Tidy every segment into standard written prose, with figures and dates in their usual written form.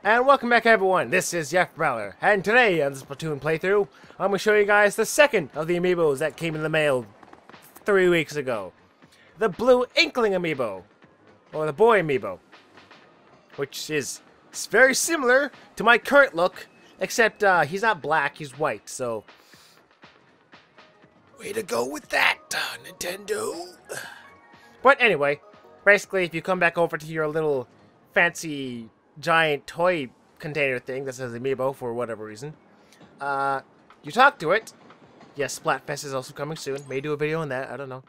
And welcome back everyone, this is Jeff Brawler, and today on this Splatoon playthrough, I'm going to show you guys the second of the Amiibos that came in the mail 3 weeks ago. The blue Inkling Amiibo, or the boy Amiibo, which is very similar to my current look, except he's not black, he's white, so... Way to go with that, Nintendo! But anyway, basically if you come back over to your little fancy giant toy container thing that says Amiibo for whatever reason, you talk to it. Yes, Splatfest is also coming soon. May do a video on that, I don't know.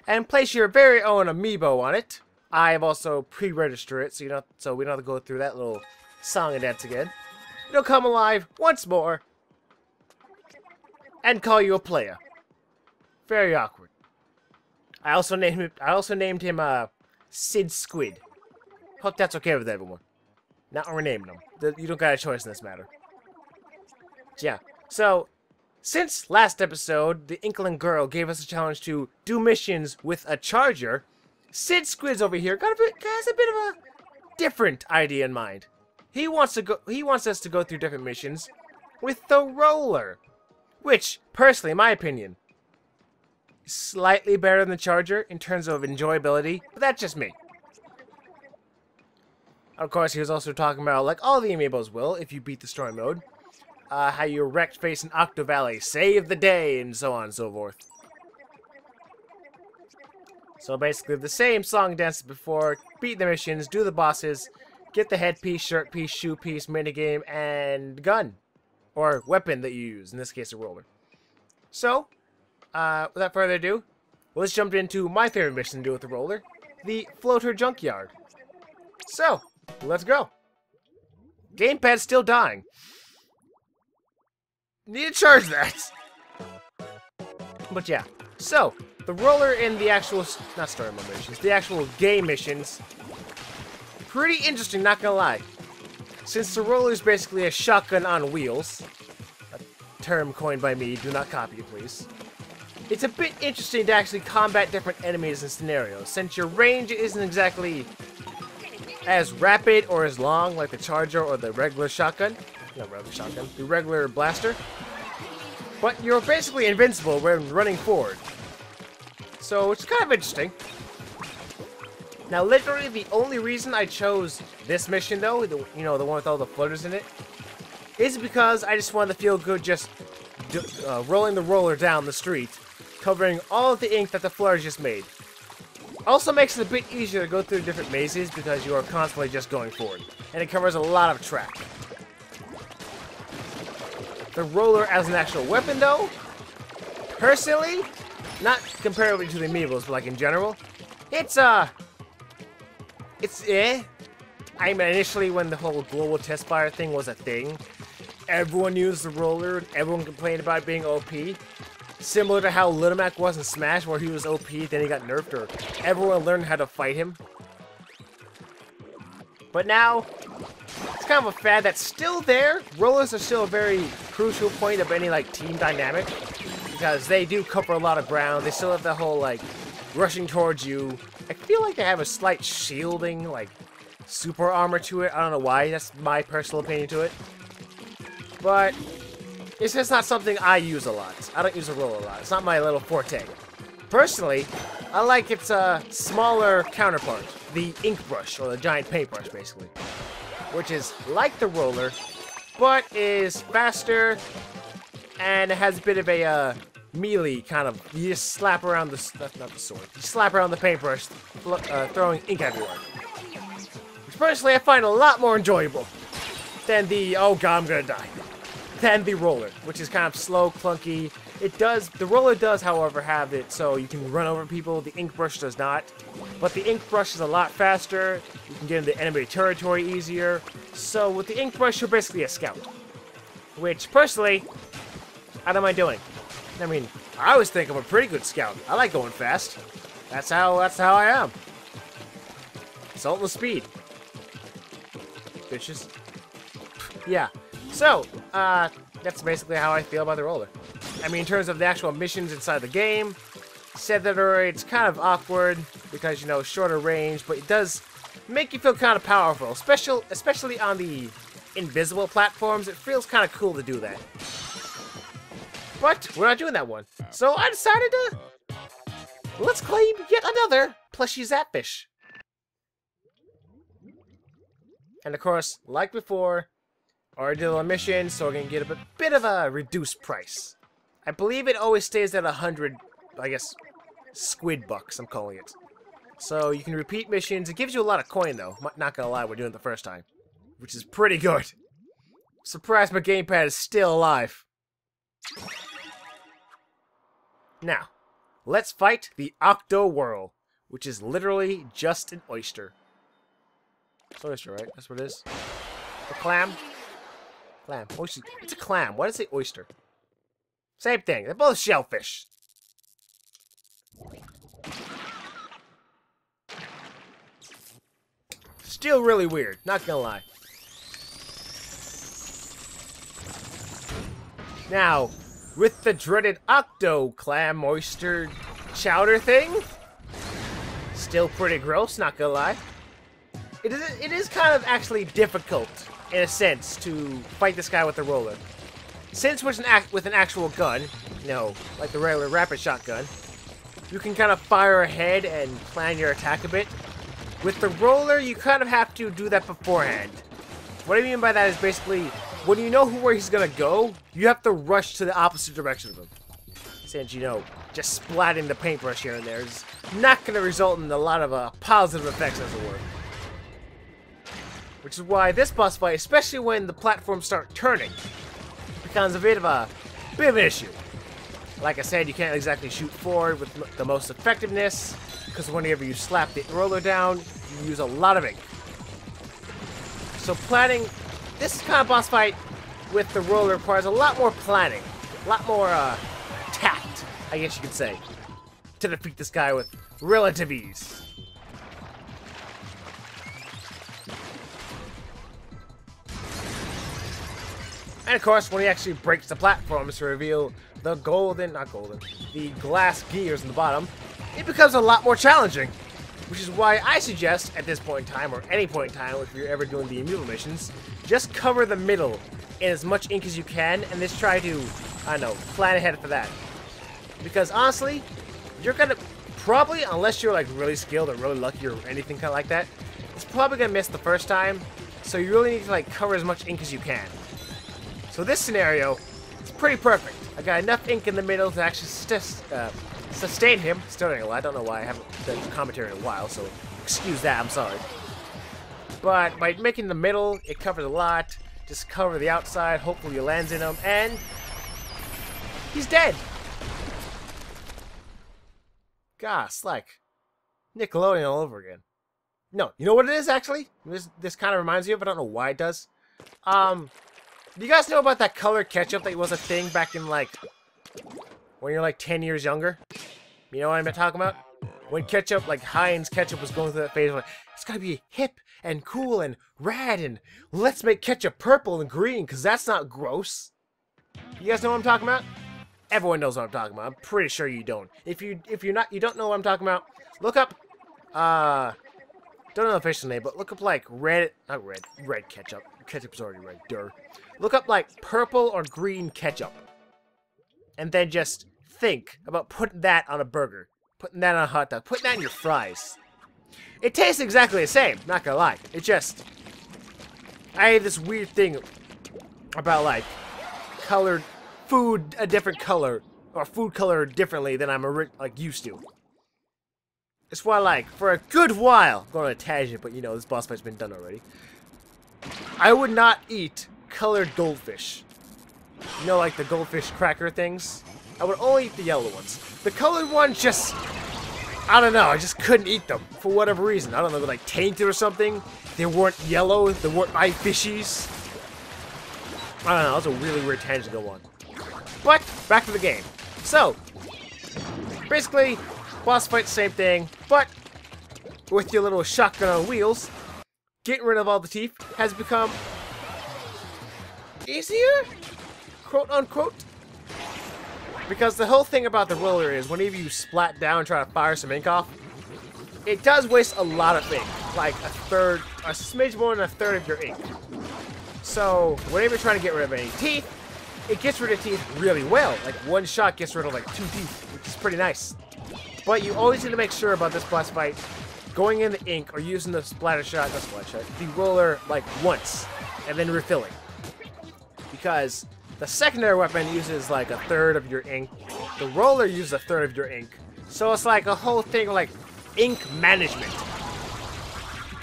And place your very own Amiibo on it. I have also pre-registered it, so we don't have to go through that little song and dance again. It'll come alive once more and call you a player. Very awkward. I also named him Sid Squid. Hope that's okay with everyone. Not renaming them. You don't got a choice in this matter. Yeah. So, since last episode, the Inkling girl gave us a challenge to do missions with a charger, Sid Squid's over here has a bit of a different idea in mind. He wants us to go through different missions with the roller, which, personally, in my opinion, is slightly better than the charger in terms of enjoyability, but that's just me. Of course, he was also talking about, like all the Amiibos will, if you beat the story mode, how you wrecked face in Octo Valley, save the day, and so on and so forth. So basically, the same song and dance as before, beat the missions, do the bosses, get the headpiece, shirt piece, shoe piece, minigame, and gun. Or weapon that you use, in this case a roller. So, without further ado, let's jump into my favorite mission to do with the roller, the floater junkyard. So, let's go. Gamepad's still dying. Need to charge that. But yeah, so the roller in the actual, not story mode missions, the actual game missions, pretty interesting, not gonna lie. Since the roller is basically a shotgun on wheels, a term coined by me, do not copy it please. It's a bit interesting to actually combat different enemies and scenarios, since your range isn't exactly as rapid or as long like the charger or the regular shotgun. Not regular shotgun, the regular blaster. But you're basically invincible when running forward. So it's kind of interesting. Now literally the only reason I chose this mission though, the one with all the floaters in it, is because I just wanted to feel good just rolling the roller down the street, covering all of the ink that the floaters just made. Also makes it a bit easier to go through different mazes because you are constantly just going forward. And it covers a lot of track. The roller as an actual weapon though, personally, not comparatively to the Amiibos, but like in general, it's eh. I mean, initially when the whole global test fire thing was a thing, everyone used the roller, everyone complained about it being OP. Similar to how Little Mac was in Smash, where he was OP, then he got nerfed, or everyone learned how to fight him. But now, it's kind of a fad that's still there. Rollers are still a very crucial point of any, like, team dynamic, because they do cover a lot of ground. They still have the whole, like, rushing towards you. I feel like they have a slight shielding, like, super armor to it. I don't know why. That's my personal opinion to it. But it's just not something I use a lot. I don't use a roller a lot. It's not my little forte. Personally, I like its smaller counterpart, the ink brush, or the giant paintbrush, basically. Which is like the roller, but is faster, and it has a bit of a melee kind of, you just slap around the, not the sword, you slap around the paintbrush, throwing ink everywhere. Which personally I find a lot more enjoyable than the, oh god, I'm gonna die, than the roller, which is kind of slow, clunky. The roller does, however, have it so you can run over people. The ink brush does not. But the ink brush is a lot faster. You can get into enemy territory easier. So with the ink brush, you're basically a scout. Which, personally, I don't mind doing. I mean, I always think I'm a pretty good scout. I like going fast. That's how I am. Salt and speed. Bitches. Yeah. So, that's basically how I feel about the roller. I mean, in terms of the actual missions inside the game, said that already, it's kind of awkward because, shorter range, but it does make you feel kind of powerful, especially on the invisible platforms, it feels kind of cool to do that. But we're not doing that one. So I decided to... let's claim yet another plushie Zapfish. And of course, like before, already did a mission, so we're going to get a bit of a reduced price. I believe it always stays at 100, I guess, squid bucks, I'm calling it. So you can repeat missions. It gives you a lot of coin, though. Not gonna lie, we're doing it the first time. Which is pretty good. Surprised my gamepad is still alive. Now, let's fight the Octo Whirl, which is literally just an oyster. It's an oyster, right? That's what it is. A clam? Clam. Oyster. It's a clam. Why does it say oyster? Same thing. They're both shellfish. Still really weird, not gonna lie. Now, with the dreaded octo clam oyster chowder thing, still pretty gross, not gonna lie. It is kind of actually difficult, in a sense, to fight this guy with the roller. Since with an actual gun, you know, like the regular rapid shotgun, you can kind of fire ahead and plan your attack a bit. With the roller, you kind of have to do that beforehand. What I mean by that is basically, when you know where he's gonna go, you have to rush to the opposite direction of him. Since, you know, just splatting the paintbrush here and there is not gonna result in a lot of positive effects, as it were. Which is why this boss fight, especially when the platforms start turning, becomes a bit of an issue. Like I said, you can't exactly shoot forward with the most effectiveness, because whenever you slap the roller down, you use a lot of ink. So planning, this kind of boss fight with the roller requires a lot more planning, a lot more tact, I guess you could say, to defeat this guy with relative ease. And of course, when he actually breaks the platforms to reveal the the glass gears in the bottom, it becomes a lot more challenging. Which is why I suggest, at this point in time, or any point in time, if you're ever doing the Amiibo missions, just cover the middle in as much ink as you can, and just try to, I don't know, plan ahead for that. Because honestly, you're gonna probably, unless you're like really skilled or really lucky or anything kind of like that, it's probably gonna miss the first time, so you really need to like cover as much ink as you can. So this scenario, it's pretty perfect. I got enough ink in the middle to actually sustain him. Still doing a lot. I don't know why I haven't done commentary in a while, so excuse that. I'm sorry. But by making the middle, it covers a lot. Just cover the outside. Hopefully he lands in him, and he's dead. Gosh, like Nickelodeon all over again. No, you know what it is actually? This kind of reminds me of. I don't know why it does. Do you guys know about that color ketchup that was a thing back in like when you're like 10 years younger? You know what I'm talking about? When ketchup, like Heinz ketchup, was going through that phase, like it's gotta be hip and cool and rad, and let's make ketchup purple and green because that's not gross. You guys know what I'm talking about? Everyone knows what I'm talking about. I'm pretty sure you don't. If you don't know what I'm talking about, look up. Don't know the official name, but look up like red ketchup. Ketchup's already red. Duh. Look up like purple or green ketchup, and then just think about putting that on a burger, putting that on a hot dog, putting that in your fries. It tastes exactly the same, not gonna lie. It just, I have this weird thing about like colored food a different color, or food color differently than I'm like used to. It's why, like, for a good while, I'm going on a tangent, but you know, this boss fight's been done already, I would not eat colored goldfish. You know, like the goldfish cracker things? I would only eat the yellow ones. The colored ones just, I don't know, I just couldn't eat them for whatever reason. I don't know, they're like tainted or something. They weren't yellow, they weren't eye fishies. I don't know, that was a really weird tangent to go on. But, back to the game. So, basically, boss fight, same thing, but with your little shotgun on wheels, getting rid of all the teeth has become easier, quote unquote. Because the whole thing about the roller is whenever you splat down and try to fire some ink off, it does waste a lot of ink, like a third, a smidge more than a third of your ink. So whenever you're trying to get rid of any teeth, it gets rid of teeth really well. Like one shot gets rid of like 2 teeth, which is pretty nice. But you always need to make sure about this boss fight, going in the ink or using the the roller like once, and then refilling. Because the secondary weapon uses like 1/3 of your ink. The roller uses 1/3 of your ink. So it's like a whole thing like ink management.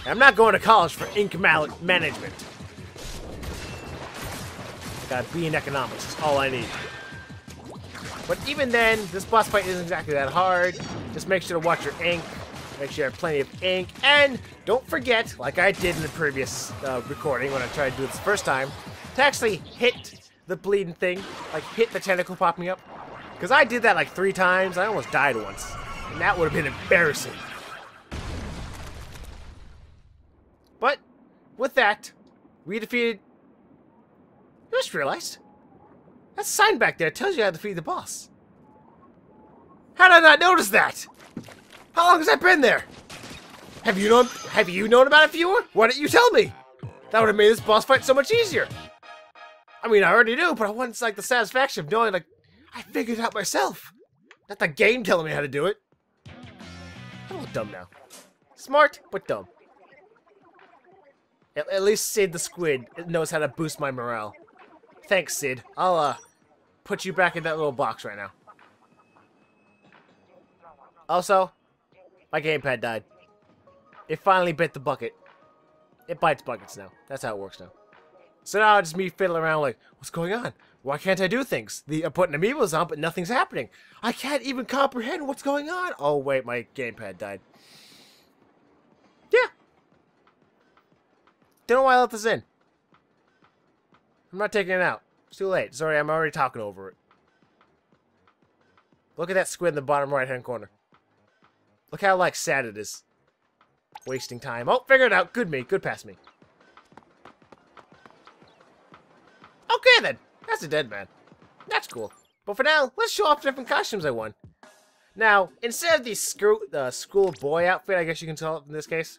I'm not going to college for ink management. Got a B in economics, that's all I need. But even then, this boss fight isn't exactly that hard. Just make sure to watch your ink. Make sure you have plenty of ink. And don't forget, like I did in the previous recording when I tried to do this the first time, to actually hit the bleeding thing. Like hit the tentacle popping up. Because I did that like 3 times. I almost died once. And that would have been embarrassing. But with that, we defeated... I just realized. That sign back there tells you how to defeat the boss. How did I not notice that? How long has that been there? Have you known about it, viewer? Why didn't you tell me? That would have made this boss fight so much easier. I mean, I already knew, but I want like the satisfaction of knowing like I figured it out myself. Not the game telling me how to do it. I'm a little dumb now. Smart, but dumb. At least Sid the Squid knows how to boost my morale. Thanks, Sid. I'll, put you back in that little box right now. Also, my gamepad died. It finally bit the bucket. It bites buckets now. That's how it works now. So now it's just me fiddling around like, what's going on? Why can't I do things? I'm putting Amiibos on, but nothing's happening. I can't even comprehend what's going on. Oh, wait, my gamepad died. Yeah. Don't know why I let this in. I'm not taking it out. It's too late. Sorry, I'm already talking over it. Look at that squid in the bottom right-hand corner. Look how, like, sad it is. Wasting time. Oh, figured it out. Good me. Good past me. Okay, then. That's a dead man. That's cool. But for now, let's show off the different costumes I won. Now, instead of the school boy outfit, I guess you can tell it in this case,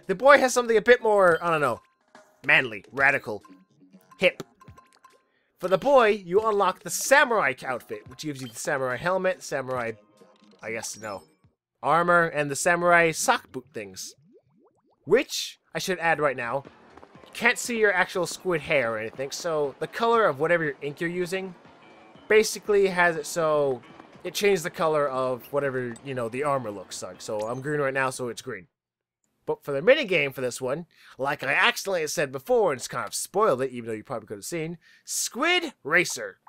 the boy has something a bit more, I don't know, manly, radical, hip. For the boy, you unlock the samurai outfit, which gives you the samurai helmet, samurai, I guess, armor, and the samurai sock boot things. Which, I should add right now, you can't see your actual squid hair or anything, so the color of whatever ink you're using basically has it so it changes the color of whatever, the armor looks like. So I'm green right now, so it's green. But for the minigame for this one, like I accidentally said before and just kind of spoiled it, even though you probably could have seen, Squid Racer.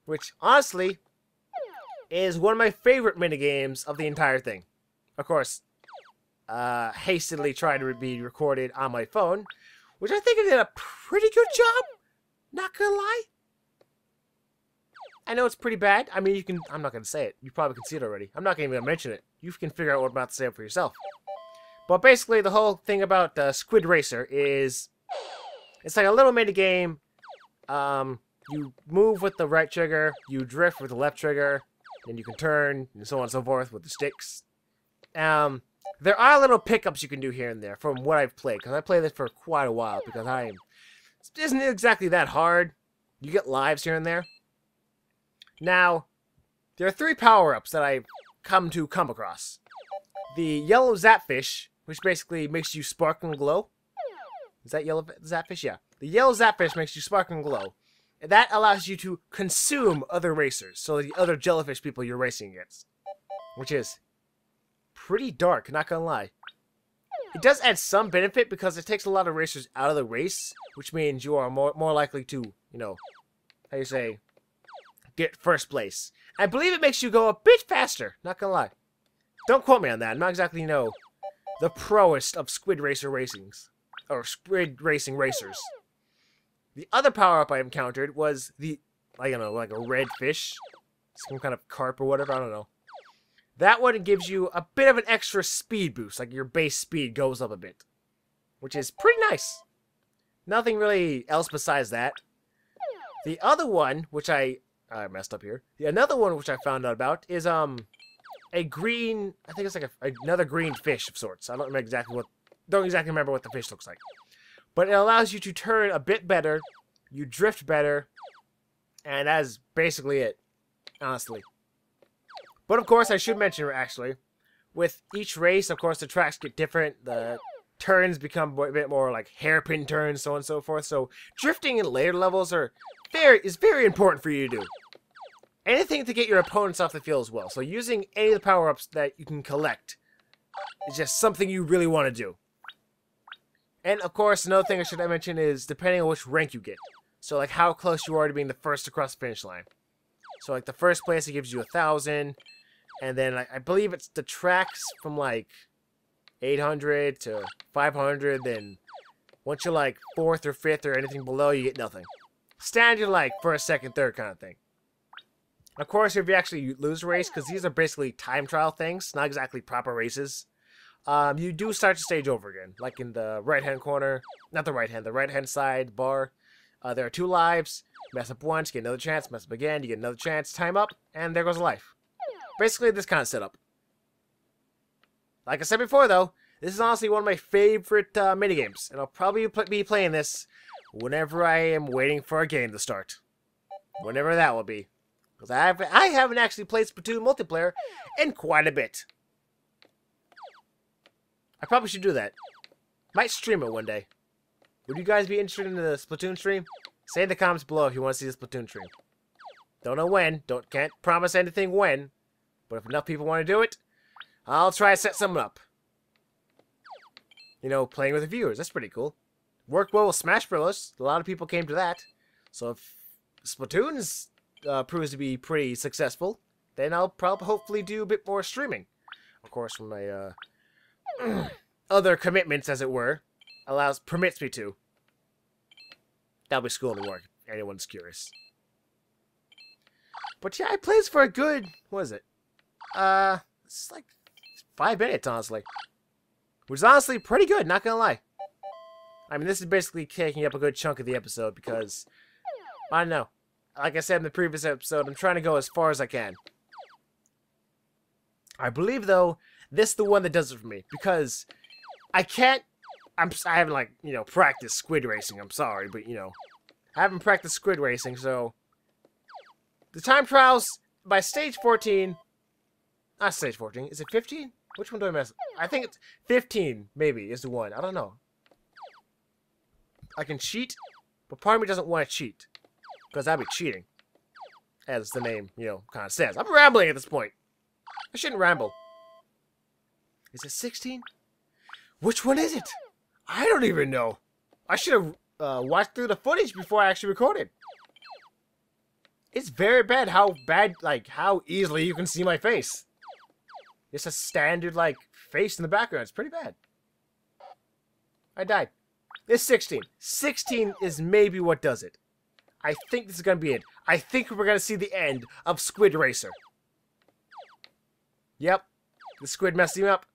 Which, honestly, is one of my favorite minigames of the entire thing. Of course, hastily trying to be recorded on my phone, which I think I did a pretty good job, not gonna lie. I know it's pretty bad. I mean, I'm not gonna say it. You probably can see it already. I'm not even gonna mention it. You can figure out what I'm about to say for yourself. But basically, the whole thing about Squid Racer is, it's like a little mini game. You move with the right trigger, you drift with the left trigger, and you can turn, and so on and so forth with the sticks. There are little pickups you can do here and there from what I've played, because I played this for quite a while, because it isn't exactly that hard. You get lives here and there. Now, there are 3 power-ups that I've come across. The yellow zapfish, which basically makes you sparkle and glow. Is that yellow zapfish? Yeah. The yellow zapfish makes you sparkle and glow. And that allows you to consume other racers, so the other jellyfish people you're racing against. Which is pretty dark, not gonna lie. It does add some benefit because it takes a lot of racers out of the race, which means you are more likely to, how you say, get first place. I believe it makes you go a bit faster, not gonna lie. Don't quote me on that. I'm not exactly, the proest of Squid Racer racings. Or Squid Racing racers. The other power-up I encountered was like a red fish. Some kind of carp or whatever, I don't know. That one gives you a bit of an extra speed boost. Like your base speed goes up a bit. Which is pretty nice. Nothing really else besides that. The other one, which I messed up here. Another one which I found out about is, a green, I think it's like another green fish of sorts. I don't exactly remember what the fish looks like. But it allows you to turn a bit better, you drift better, and that's basically it, honestly. But of course, I should mention, actually, with each race, of course, the tracks get different, the turns become a bit more like hairpin turns, so on and so forth. So drifting in later levels is very important for you to do. Anything to get your opponents off the field as well. So using any of the power-ups that you can collect is just something you really want to do. And of course, another thing I should mention is depending on which rank you get. So like how close you are to being the first across the finish line. So like the first place, it gives you 1,000. And then like, I believe it's the tracks from like 800 to 500. Then once you're like 4th or 5th or anything below, you get nothing. Standard like 1st, 2nd, 3rd kind of thing. Of course, if you actually lose a race, because these are basically time trial things, not exactly proper races, you do start the stage over again. Like in the right-hand corner, not the right-hand, the right-hand side bar. There are 2 lives. Mess up once, get another chance. Mess up again, you get another chance. Time up, and there goes a life. Basically, this kind of setup. Like I said before, though, this is honestly one of my favorite minigames, and I'll probably be playing this whenever I am waiting for a game to start. Whenever that will be. Because I haven't actually played Splatoon multiplayer in quite a bit. I probably should do that. Might stream it one day. Would you guys be interested in the Splatoon stream? Say in the comments below if you want to see the Splatoon stream. Don't know when. Can't promise anything when. But if enough people want to do it, I'll try to set something up. You know, playing with the viewers. That's pretty cool. Worked well with Smash Bros. A lot of people came to that. So if Splatoon's proves to be pretty successful, then I'll probably hopefully do a bit more streaming. Of course, when my other commitments, as it were, permits me to. That'll be school and work, if anyone's curious. But yeah, I played this for a good, what is it? It's like 5 minutes, honestly. Which is honestly pretty good, not gonna lie. I mean, this is basically taking up a good chunk of the episode because, I don't know. Like I said in the previous episode, I'm trying to go as far as I can. I believe, though, this is the one that does it for me. Because I haven't, like, you know, practiced squid racing. I'm sorry, but, you know, I haven't practiced squid racing, so... The time trials, by stage 14... Not stage 14. Is it 15? Which one do I mess up? I think it's 15, maybe, is the one. I don't know. I can cheat, but part of me doesn't want to cheat. Because that'd be cheating. As the name, you know, kind of says. I'm rambling at this point. I shouldn't ramble. Is it 16? Which one is it? I don't even know. I should have watched through the footage before I actually recorded. It's very bad, like, how easily you can see my face. It's a standard, like, face in the background. It's pretty bad. I died. It's 16. 16 is maybe what does it. I think this is going to be it. I think we're going to see the end of Squid Racer. Yep. The squid messed him up.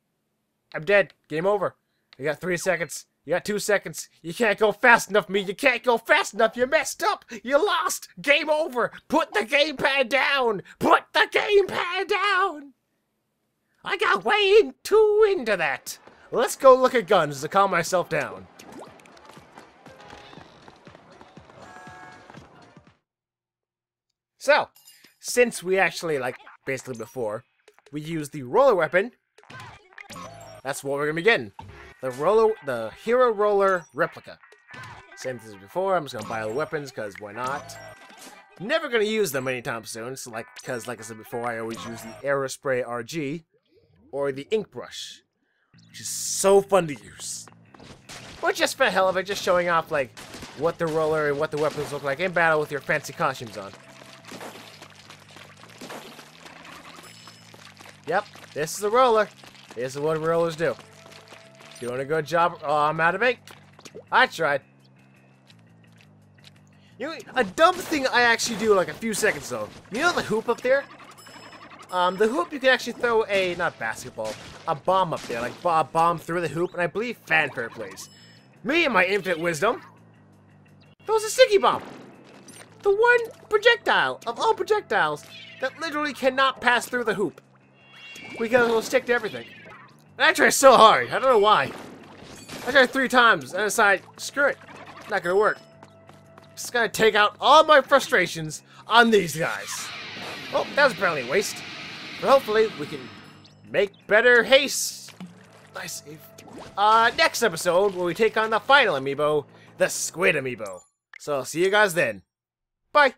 I'm dead. Game over. You got 3 seconds. You got 2 seconds. You can't go fast enough, me. You can't go fast enough. You messed up. You lost. Game over. Put the gamepad down. Put the gamepad down. I got way too into that. Let's go look at guns to calm myself down. So, since we actually, like, basically before, we used the roller weapon, that's what we're gonna be getting. The Hero Roller Replica. Same as before, I'm just gonna buy all the weapons, because why not? Never gonna use them anytime soon, so because like I said before, I always use the Aerospray RG, or the Ink Brush, which is so fun to use. Or just for the hell of it, just showing off, like, what the roller and what the weapons look like in battle with your fancy costumes on. Yep, this is the roller. This is what rollers do. Doing a good job. Oh, I'm out of ink. I tried. You know, a dumb thing I actually do like a few seconds ago. You know the hoop up there? The hoop you can actually throw a, not basketball, a bomb up there. Like a bomb through the hoop, and I believe Fanfare plays. Me and my infinite wisdom throws a sticky bomb. The one projectile of all projectiles that literally cannot pass through the hoop. Because it'll stick to everything. And I try so hard. I don't know why. I tried 3 times and I decided, screw it, not gonna work. Just gonna take out all my frustrations on these guys. Oh, that was apparently a waste. But hopefully we can make better haste. Nice save. Next episode where we take on the final amiibo, the Squid amiibo. So I'll see you guys then. Bye.